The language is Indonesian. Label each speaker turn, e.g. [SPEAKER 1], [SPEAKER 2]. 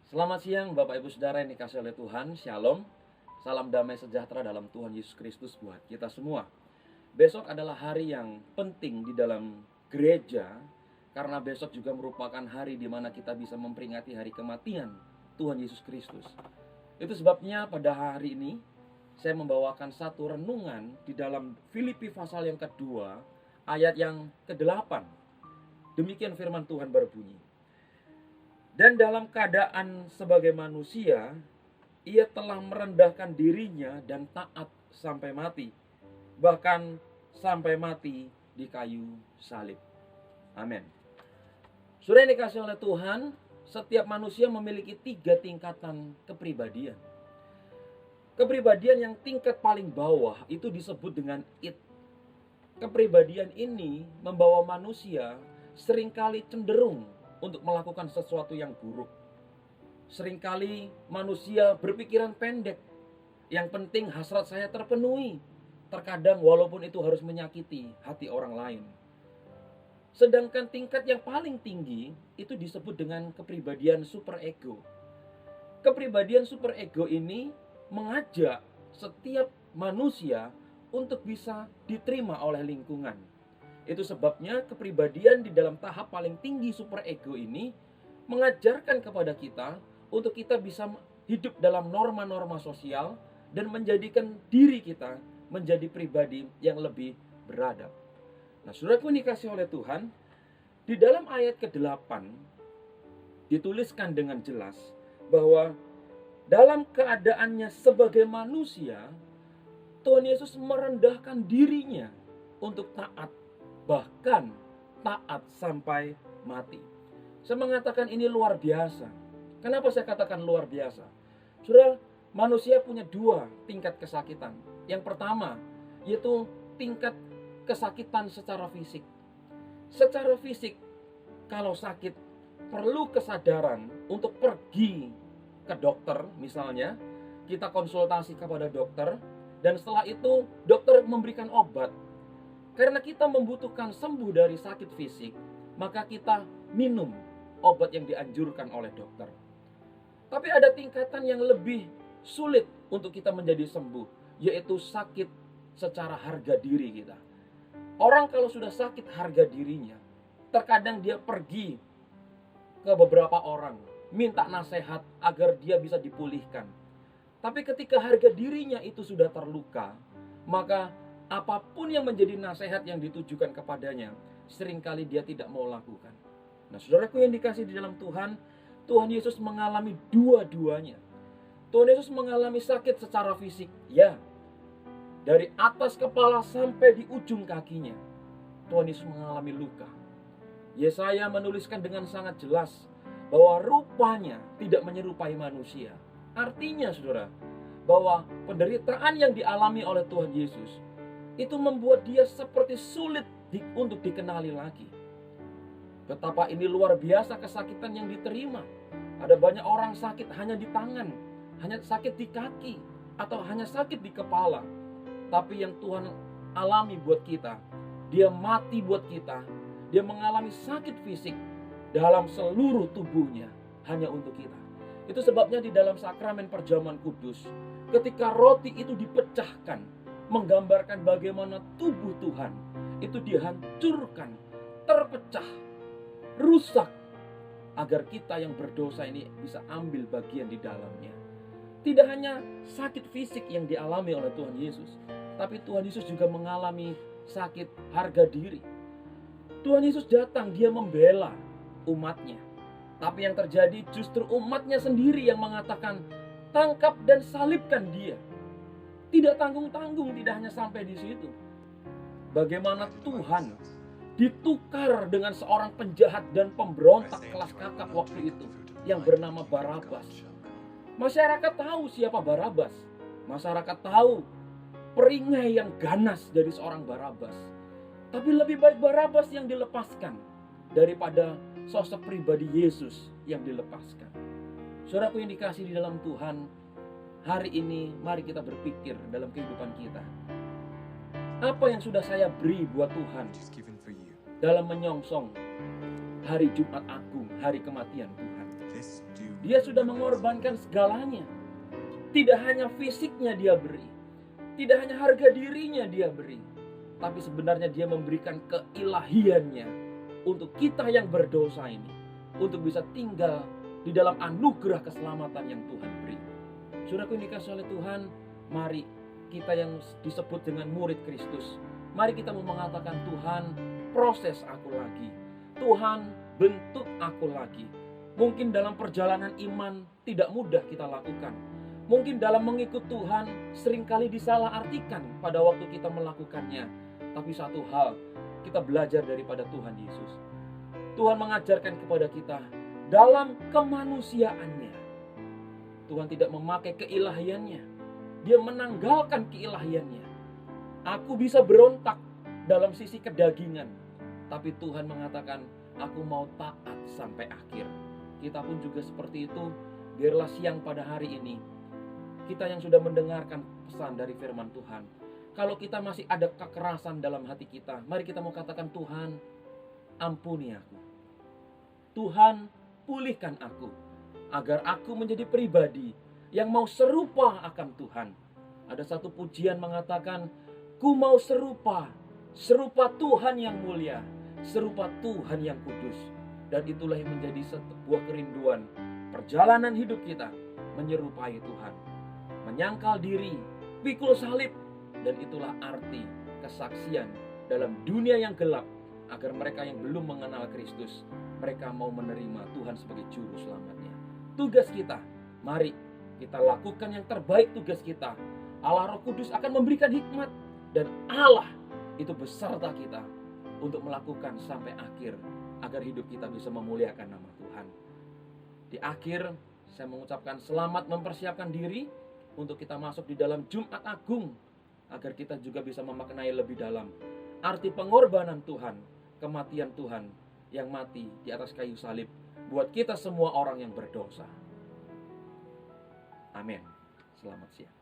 [SPEAKER 1] Selamat siang Bapak Ibu Saudara yang dikasihi oleh Tuhan. Shalom. Salam damai sejahtera dalam Tuhan Yesus Kristus buat kita semua. Besok adalah hari yang penting di dalam gereja, karena besok juga merupakan hari di mana kita bisa memperingati hari kematian Tuhan Yesus Kristus. Itu sebabnya pada hari ini saya membawakan satu renungan di dalam Filipi pasal yang kedua, ayat yang ke-8. Demikian firman Tuhan berbunyi. Dan dalam keadaan sebagai manusia, ia telah merendahkan dirinya dan taat sampai mati, bahkan sampai mati di kayu salib. Amin. Saudara yang dikasihi oleh Tuhan, setiap manusia memiliki 3 tingkatan kepribadian. Kepribadian yang tingkat paling bawah itu disebut dengan id. Kepribadian ini membawa manusia seringkali cenderung untuk melakukan sesuatu yang buruk. Seringkali manusia berpikiran pendek. Yang penting hasrat saya terpenuhi. Terkadang walaupun itu harus menyakiti hati orang lain. Sedangkan tingkat yang paling tinggi itu disebut dengan kepribadian superego. Kepribadian superego ini mengajak setiap manusia untuk bisa diterima oleh lingkungan. Itu sebabnya kepribadian di dalam tahap paling tinggi superego ini mengajarkan kepada kita untuk kita bisa hidup dalam norma-norma sosial dan menjadikan diri kita menjadi pribadi yang lebih beradab. Nah, saudaraku yang dikasihi oleh Tuhan, di dalam ayat ke-8 dituliskan dengan jelas bahwa dalam keadaannya sebagai manusia, Tuhan Yesus merendahkan dirinya untuk taat, bahkan taat sampai mati. Saya mengatakan ini luar biasa. Kenapa saya katakan luar biasa? Saudara, manusia punya 2 tingkat kesakitan. Yang pertama, yaitu tingkat kesakitan secara fisik. Secara fisik, kalau sakit, perlu kesadaran untuk pergi ke dokter misalnya. Kita konsultasi kepada dokter, dan setelah itu dokter memberikan obat. Karena kita membutuhkan sembuh dari sakit fisik, maka kita minum obat yang dianjurkan oleh dokter. Tapi ada tingkatan yang lebih sulit untuk kita menjadi sembuh, yaitu sakit secara harga diri kita. Orang kalau sudah sakit harga dirinya, terkadang dia pergi ke beberapa orang, minta nasihat agar dia bisa dipulihkan. Tapi ketika harga dirinya itu sudah terluka, maka apapun yang menjadi nasihat yang ditujukan kepadanya, seringkali dia tidak mau lakukan. Nah, saudaraku yang dikasihi di dalam Tuhan, Tuhan Yesus mengalami dua-duanya. Tuhan Yesus mengalami sakit secara fisik, ya. Dari atas kepala sampai di ujung kakinya, Tuhan Yesus mengalami luka. Yesaya menuliskan dengan sangat jelas bahwa rupanya tidak menyerupai manusia. Artinya, saudara, bahwa penderitaan yang dialami oleh Tuhan Yesus itu membuat dia seperti sulit untuk dikenali lagi. Betapa ini luar biasa kesakitan yang diterima. Ada banyak orang sakit hanya di tangan, hanya sakit di kaki, atau hanya sakit di kepala. Tapi yang Tuhan alami buat kita, dia mati buat kita, dia mengalami sakit fisik dalam seluruh tubuhnya hanya untuk kita. Itu sebabnya di dalam sakramen perjamuan kudus, ketika roti itu dipecahkan, menggambarkan bagaimana tubuh Tuhan itu dihancurkan, terpecah, rusak, agar kita yang berdosa ini bisa ambil bagian di dalamnya. Tidak hanya sakit fisik yang dialami oleh Tuhan Yesus, tapi Tuhan Yesus juga mengalami sakit harga diri. Tuhan Yesus datang, dia membela umatnya. Tapi yang terjadi justru umatnya sendiri yang mengatakan, tangkap dan salibkan dia. Tidak tanggung-tanggung, tidak hanya sampai di situ. Bagaimana Tuhan ditukar dengan seorang penjahat dan pemberontak kelas kakap waktu itu yang bernama Barabas. Masyarakat tahu siapa Barabas. Masyarakat tahu perisai yang ganas dari seorang Barabas. Tapi lebih baik Barabas yang dilepaskan daripada sosok pribadi Yesus yang dilepaskan. Saudaraku yang dikasihi di dalam Tuhan, hari ini mari kita berpikir dalam kehidupan kita. Apa yang sudah saya beri buat Tuhan dalam menyongsong hari Jumat Agung, hari kematian Tuhan? Dia sudah mengorbankan segalanya. Tidak hanya fisiknya dia beri, tidak hanya harga dirinya dia beri, tapi sebenarnya dia memberikan keilahiannya untuk kita yang berdosa ini, untuk bisa tinggal di dalam anugerah keselamatan yang Tuhan beri. Saudaraku yang dikasihi oleh Tuhan, mari kita yang disebut dengan murid Kristus, mari kita mau mengatakan, Tuhan, proses aku lagi. Tuhan, bentuk aku lagi. Mungkin dalam perjalanan iman tidak mudah kita lakukan. Mungkin dalam mengikut Tuhan seringkali disalahartikan pada waktu kita melakukannya. Tapi satu hal, kita belajar daripada Tuhan Yesus. Tuhan mengajarkan kepada kita dalam kemanusiaannya. Tuhan tidak memakai keilahiannya. Dia menanggalkan keilahiannya. Aku bisa berontak dalam sisi kedagingan, tapi Tuhan mengatakan, aku mau taat sampai akhir. Kita pun juga seperti itu. Biarlah siang pada hari ini, kita yang sudah mendengarkan pesan dari firman Tuhan, kalau kita masih ada kekerasan dalam hati kita, mari kita mau katakan, Tuhan, ampuni aku. Tuhan, pulihkan aku, agar aku menjadi pribadi yang mau serupa akan Tuhan. Ada satu pujian mengatakan, ku mau serupa Tuhan yang mulia, serupa Tuhan yang kudus. Dan itulah yang menjadi sebuah kerinduan perjalanan hidup kita, menyerupai Tuhan, menyangkal diri, pikul salib. Dan itulah arti kesaksian dalam dunia yang gelap, agar mereka yang belum mengenal Kristus, mereka mau menerima Tuhan sebagai juru selamatnya. Tugas kita, mari kita lakukan yang terbaik tugas kita. Allah Roh Kudus akan memberikan hikmat, dan Allah itu beserta kita untuk melakukan sampai akhir, agar hidup kita bisa memuliakan nama Tuhan. Di akhir, saya mengucapkan selamat mempersiapkan diri untuk kita masuk di dalam Jumat Agung, agar kita juga bisa memaknai lebih dalam arti pengorbanan Tuhan, kematian Tuhan yang mati di atas kayu salib buat kita semua orang yang berdosa. Amin. Selamat siang.